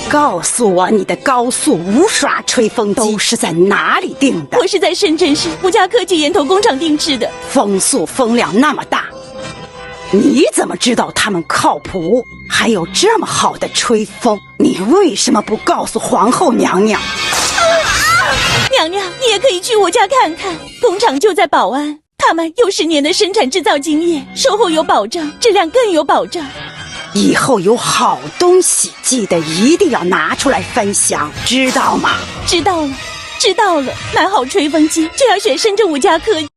告诉我，你的高速无刷吹风机都是在哪里订的？我是在深圳市5家科技研投工厂定制的。风速风量那么大，你怎么知道他们靠谱？还有这么好的吹风，你为什么不告诉皇后娘娘？娘娘，你也可以去我家看看，工厂就在宝安，他们有10年的生产制造经验，售后有保障，质量更有保障。以后有好东西，记得一定要拿出来分享，知道吗？知道了，知道了。买好吹风机就要选深圳5家科技。